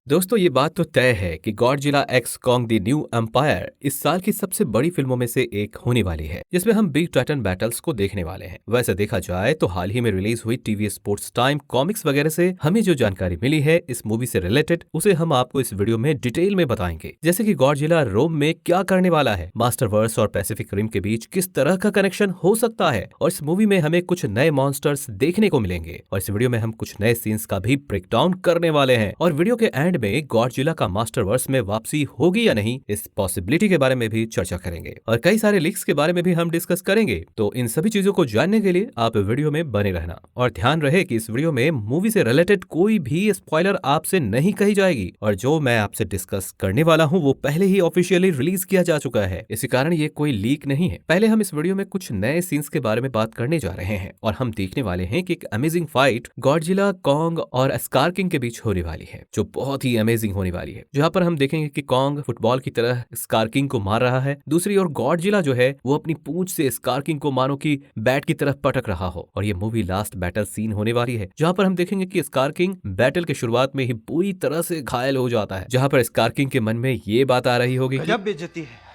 दोस्तों ये बात तो तय है कि Godzilla x Kong the new empire इस साल की सबसे बड़ी फिल्मों में से एक होने वाली है, जिसमें हम बिग टाइटन बैटल्स को देखने वाले हैं। वैसे देखा जाए तो हाल ही में रिलीज हुई टीवी स्पोर्ट्स टाइम कॉमिक्स वगैरह से हमें जो जानकारी मिली है इस मूवी से रिलेटेड, उसे हम आपको इस वीडियो में डिटेल में बताएंगे। जैसे कि गॉडजिला रोम में क्या करने वाला है, मास्टरवर्स और पैसिफिक रिम के बीच किस तरह का कनेक्शन हो सकता है, और इस मूवी में हमें कुछ नए मॉन्स्टर्स देखने को मिलेंगे। और इस वीडियो में हम कुछ नए सीन्स का भी ब्रेकडाउन करने वाले हैं, और वीडियो के एंड में गॉडजिला का मास्टरवर्स में वापसी होगी या नहीं, इस पॉसिबिलिटी के बारे में भी चर्चा करेंगे, और कई सारे लीक्स के बारे में भी हम डिस्कस करेंगे। तो इन सभी चीजों को जानने के लिए आप वीडियो में बने रहना, और ध्यान रहे कि इस वीडियो में मूवी से रिलेटेड कोई भी स्पॉइलर आपसे नहीं कही जाएगी, और जो मैं आपसे डिस्कस करने वाला हूं वो पहले ही ऑफिशियली रिलीज किया जा चुका है, इसी कारण ये कोई लीक नहीं है। पहले हम इस वीडियो में कुछ नए सीन्स के बारे में बात करने जा रहे हैं, और हम देखने वाले हैं कि एक अमेजिंग फाइट गॉडजिला, कॉन्ग और स्कार किंग के बीच होने वाली है, जो बहुत ही अमेजिंग होने वाली है। जहां पर हम देखेंगे कि कॉन्ग फुटबॉल की तरह स्कार किंग को मार रहा है, दूसरी ओर गॉडजिला जो है वो अपनी पूंछ से स्कार किंग को मानो कि बैट की तरफ पटक रहा हो। और ये मूवी लास्ट बैटल सीन होने वाली है, जहां पर हम देखेंगे कि स्कार किंग बैटल के शुरुआत में ही पूरी तरह से घायल हो जाता है, जहां पर स्कार किंग के मन में ये बात आ रही होगी कि बेइज्जती है।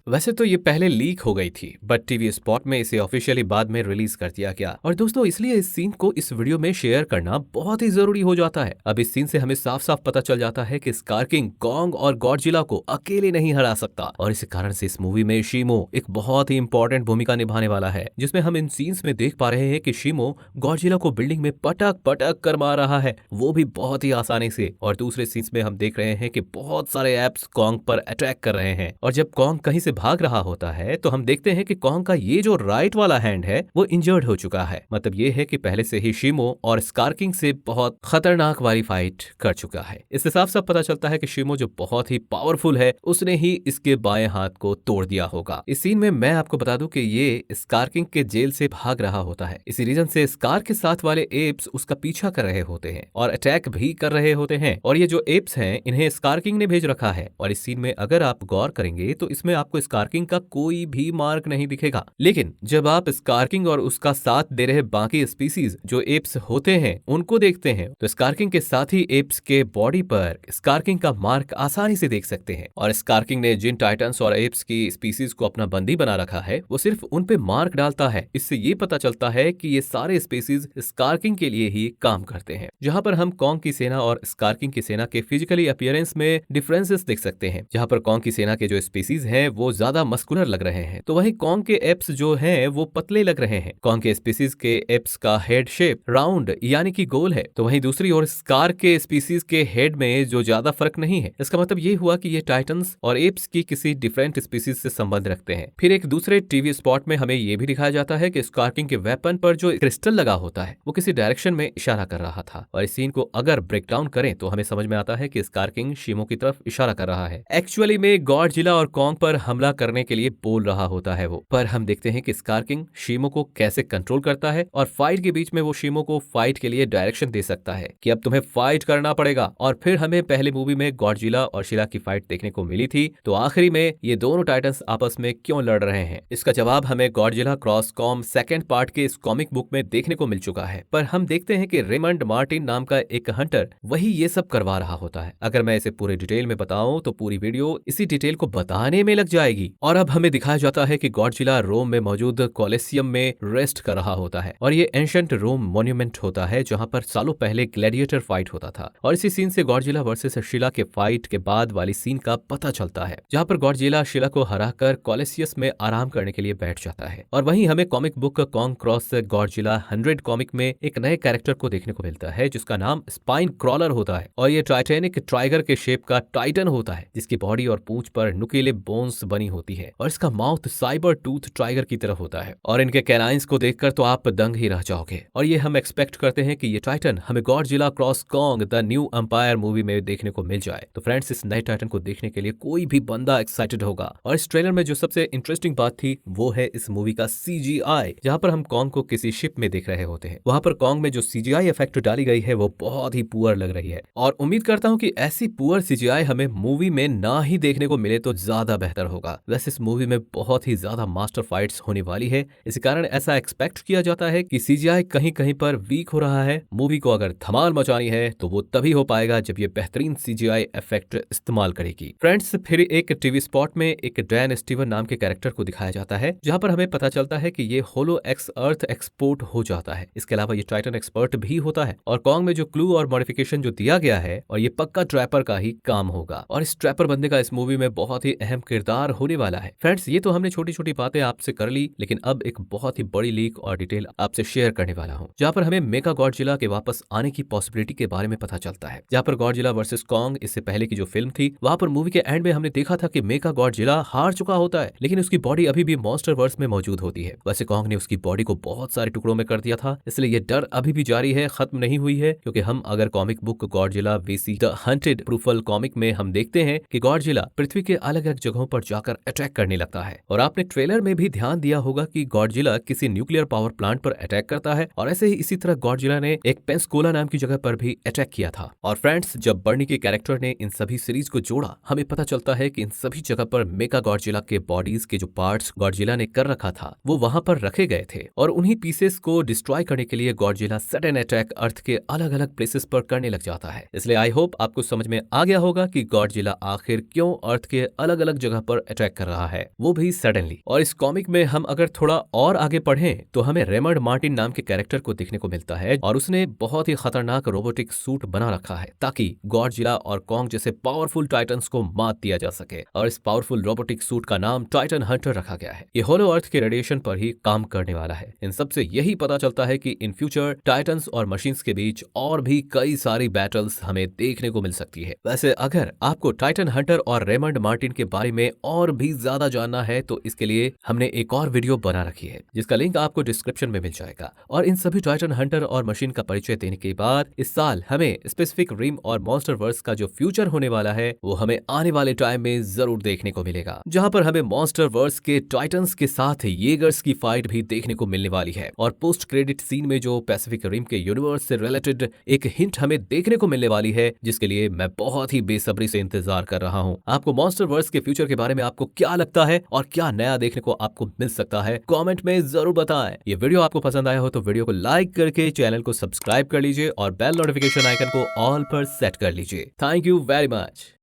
वैसे तो ये पहले लीक हो गई थी, बट टीवी स्पॉट में इसे ऑफिशियली बाद में रिलीज कर दिया गया। और दोस्तों इसलिए इस सीन को इस वीडियो में शेयर करना बहुत ही जरूरी हो जाता है। अब इस सीन से हमें साफ साफ पता चल जाता है कि स्कार किंग कॉन्ग और गॉडजिला को अकेले नहीं हरा सकता, और इसी कारण से इस मूवी में शीमो एक बहुत ही इंपॉर्टेंट भूमिका निभाने वाला है, जिसमें हम इन सीन्स में देख पा रहे हैं कि शीमो गॉडजिला को बिल्डिंग में पटक पटक कर मार रहा है, वो भी बहुत ही आसानी से। और दूसरे सीन्स में हम देख रहे हैं कि बहुत सारे एप्स कॉन्ग पर अटैक कर रहे हैं, और जब कॉन्ग कहीं से भाग रहा होता है तो हम देखते हैं कि कॉन्ग का ये जो राइट वाला हैंड है वो इंजर्ड हो चुका है। मतलब ये है कि पहले से ही शीमो और स्कार किंग से बहुत खतरनाक वाली फाइट कर चुका है। इससे साफ साफ पता चलता है कि शीमो जो बहुत ही पावरफुल है, उसने ही इसके बाएं हाथ को तोड़ दिया होगा। इस सीन में मैं आपको बता दूं कि ये स्कार किंग के जेल से भाग रहा होता है, इसी रीजन से स्कार के साथ वाले एप्स उसका पीछा कर रहे होते हैं और अटैक भी कर रहे होते हैं। और ये जो एप्स हैं इन्हें स्कार किंग ने भेज रखा है, और इस सीन में अगर आप गौर करेंगे तो इसमें आपको स्कार किंग का कोई भी मार्क नहीं दिखेगा। लेकिन जब आप स्कार किंग और उसका साथ दे रहे बाकी स्पीसीज जो एप्स होते हैं उनको देखते हैं, तो स्कार किंग के साथ ही एप्स के बॉडी पर स्कार किंग का मार्क आसानी से देख सकते हैं। और स्कार किंग ने जिन टाइटन्स और एप्स की स्पीसीज को अपना बंदी बना रखा है वो सिर्फ उन पे मार्क डालता है। इससे ये पता चलता है कि ये सारे स्पीसीज स्कार किंग के लिए ही काम करते हैं। जहां पर हम कॉन्ग की सेना और स्कार किंग की सेना के फिजिकली अपीयरेंस में डिफरेंसेस देख सकते हैं, जहां पर कॉन्ग की सेना के जो स्पीसीज हैं वो ज्यादा मस्कुलर लग रहे हैं, तो वहीं कॉन्ग के एप्स जो हैं वो पतले लग रहे हैं। कॉन्ग के स्पीसीज के एप्स का हेड शेप राउंड यानी कि गोल है, तो वहीं दूसरी ओर स्कार के स्पीसीज के हेड में जो ज्यादा फर्क नहीं है। इसका मतलब ये हुआ कि ये टाइटन्स और एप्स की किसी डिफरेंट स्पीसीज से संबंध रखते हैं। फिर एक दूसरे टीवी स्पॉट में हमें ये भी दिखाया जाता है कि स्कार किंग के वेपन पर जो क्रिस्टल लगा होता है वो किसी डायरेक्शन में इशारा कर रहा था, और इस सीन को अगर ब्रेक डाउन करें तो हमें समझ में आता है कि स्कार किंग शीमो की तरफ इशारा कर रहा है। एक्चुअली में गॉडजिला और कॉन्ग पर हमला करने के लिए बोल रहा होता है वो, पर हम देखते हैं कि स्कार किंग शीमो को कैसे कंट्रोल करता है, और फाइट के बीच में वो शीमो को फाइट के लिए डायरेक्शन दे सकता है कि अब तुम्हें फाइट करना पड़ेगा। और फिर हमें पहले मूवी में गॉडजिला और शीला की फाइट देखने को मिली थी, तो आखिरी में ये दोनों टाइटन्स आपस में क्यों लड़ रहे हैं, इसका जवाब हमें Godzilla cross com second part के इस कॉमिक बुक में देखने को मिल चुका है। पर हम देखते हैं कि रेमंड मार्टिन नाम का एक हंटर वही ये सब करवा रहा होता है। अगर मैं इसे पूरे डिटेल में बताऊं तो पूरी वीडियो इसी डिटेल को बताने में लग जाएगी। और अब हमें दिखाया जाता है कि गॉडजिला रोम में मौजूद कोलिसियम में रेस्ट कर रहा होता है, और ये एंशिएंट रोम मॉन्यूमेंट होता है जहां पर सालों पहले ग्लैडिएटर फाइट होता था। और इसी सीन से गॉडजिला वर्सेस शीला के फाइट के बाद वाली सीन का पता चलता है, जहां पर गॉडजिला शीला को हराकर कोलिसियस में आराम करने के लिए बैठ जाता है। और वहीं हमें comic book Kong cross Godzilla 100 comic में एक नए कैरेक्टर को देखने को मिलता है जिसका नाम स्पाइन क्रॉलर होता है, और ये टाइटैनिक टाइगर के शेप का टाइटन होता है जिसकी बॉडी और पूंछ पर नुकीले बोन्स बनी होती है, और इसका माउथ साइबर टूथ टाइगर की तरह होता है, और इनके कैनाइंस को देखकर तो आप दंग ही रह जाओगे। और ये हम एक्सपेक्ट करते हैं कि ये टाइटन हमें Godzilla cross Kong the new empire movie में देखने को मिल जाए। तो फ्रेंड्स, इस नए टाइटन को देखने के लिए कोई भी बंदा एक्साइटेड होगा। और इस ट्रेलर में जो सबसे इंटरेस्टिंग बात थी वो है इस मूवी का CGI, जहां पर हम कॉन्ग को किसी शिप में देख रहे होते हैं। वहां पर कॉन्ग में जो CGI इफेक्ट डाली गई है वो बहुत ही पुअर लग रही है, और उम्मीद करता हूं कि ऐसी पुअर CGI हमें मूवी में ना ही देखने को मिले तो ज्यादा बेहतर होगा। होगा। वैसे इस मूवी में बहुत ही ज्यादा मास्टर फाइट्स होने वाली है, इसी कारण ऐसा एक्सपेक्ट किया जाता है कि सीजीआई कहीं कहीं पर वीक हो रहा है। मूवी को अगर धमाल मचानी है तो वो तभी हो पाएगा जब ये बेहतरीन सीजीआई इफेक्ट इस्तेमाल करेगी। फ्रेंड्स, फिर एक टीवी स्पॉट में एक डैन स्टीवन नाम के कैरेक्टर को दिखाया जाता है, जहां पर हमें पता चलता है कि ये होलो एक्स अर्थ एक्सपोर्ट हो जाता है। इसके अलावा ये टाइटन एक्सपर्ट भी होता है और कॉन्ग में जो क्लू और मॉडिफिकेशन जो दिया गया है, और ये पक्का ट्रैपर का ही काम होगा और इस ट्रैपर बंदे का इस मूवी में बहुत ही अहम किरदार होने वाला है। फ्रेंड्स, ये तो हमने छोटी छोटी बातें आपसे कर ली, लेकिन अब एक बहुत ही बड़ी लीक और डिटेल आपसे शेयर करने वाला हूँ, जहाँ पर हमें मेगा गॉडजिला के वापस आने की पॉसिबिलिटी के बारे में पता चलता है। जहाँ पर गॉडजिला वर्सेस कॉन्ग इससे पहले की जो फिल्म थी, वहाँ पर मूवी के एंड में हमने देखा था कि मेगा गॉडजिला हार चुका होता है, लेकिन उसकी बॉडी अभी भी मॉन्स्टर वर्स में मौजूद होती है। वैसे कॉन्ग ने उसकी बॉडी को बहुत सारे टुकड़ों में कर दिया था, इसलिए ये डर अभी भी जारी है, खत्म नहीं हुई है। क्योंकि हम अगर comic book Godzilla vs the hunted प्रूफल कॉमिक में हम देखते हैं कि गॉडजिला पृथ्वी के अलग अलग जगहों पर जाकर अटैक करने लगता है, और आपने ट्रेलर में भी ध्यान दिया होगा कि गॉडजिला किसी न्यूक्लियर पावर प्लांट पर अटैक करता है, और ऐसे ही इसी तरह गॉडजिला ने एक पेंसकोला नाम की जगह पर भी अटैक किया था। और फ्रेंड्स, जब बर्नी के कैरेक्टर ने इन सभी सीरीज को जोड़ा, हमें पता चलता है कि इन सभी जगह पर मेगा गॉडजिला के बॉडीज के जो पार्ट्स गॉडजिला ने कर रखा था, वो वहां पर रखे गए थे, और उन्हीं पीसेस को डिस्ट्रॉय करने के लिए गॉडजिला सडन अटैक अर्थ के अलग अलग प्लेसेस पर करने लग जाता है। इसलिए आई होप आपको समझ में आ गया होगा कि गॉडजिला आखिर क्यों अर्थ के अलग अलग जगह पर अटैक कर रहा है, वो भी सडनली। और इस कॉमिक में हम अगर थोड़ा और आगे पढ़ें तो हमें रेमंड मार्टिन नाम के कैरेक्टर को देखने को मिलता है, और उसने बहुत ही खतरनाक रोबोटिक सूट बना रखा है ताकि गॉडजिला और कॉन्ग जैसे पावरफुल टाइटन्स को मात दिया जा सके। और इस पावरफुल रोबोटिक सूट का नाम टाइटन हंटर रखा गया है। ये होलो अर्थ के रेडिएशन पर ही काम करने वाला है। इन सबसे यही पता चलता है कि इन फ्यूचर टाइटन्स और मशीन्स के बीच और भी कई सारी बैटल्स हमें देखने को मिल सकती है। वैसे अगर आपको टाइटन हंटर और रेमंड मार्टिन के बारे में और भी ज्यादा जानना है तो इसके लिए हमने एक और वीडियो बना रखी है, जिसका लिंक आपको डिस्क्रिप्शन में मिल जाएगा। और इन सभी टाइटन हंटर और मशीन का परिचय देने के बाद इस साल हमें स्पेसिफिक रिम और मॉन्स्टर वर्स का जो फ्यूचर होने वाला है, वो हमें आने वाले टाइम में जरूर देखने को मिलेगा, जहां पर हमें मॉन्स्टर वर्स के टाइटन्स के साथ येगर्स की फाइट भी देखने को मिलने वाली है। और पोस्ट क्रेडिट सीन में जो पैसिफिक रिम के यूनिवर्स से रिलेटेड एक हिंट हमें देखने को मिलने वाली है, जिसके लिए मैं बहुत ही बेसब्री से इंतजार कर रहा हूं। आपको मॉन्स्टर वर्स के फ्यूचर के बारे में आपको क्या लगता है और क्या नया देखने को आपको मिल सकता है, कमेंट में जरूर बताएं। ये वीडियो आपको पसंद आया हो तो वीडियो को लाइक करके चैनल को सब्सक्राइब कर लीजिए और बेल नोटिफिकेशन आइकन को ऑल पर सेट कर लीजिए। Thank you very much.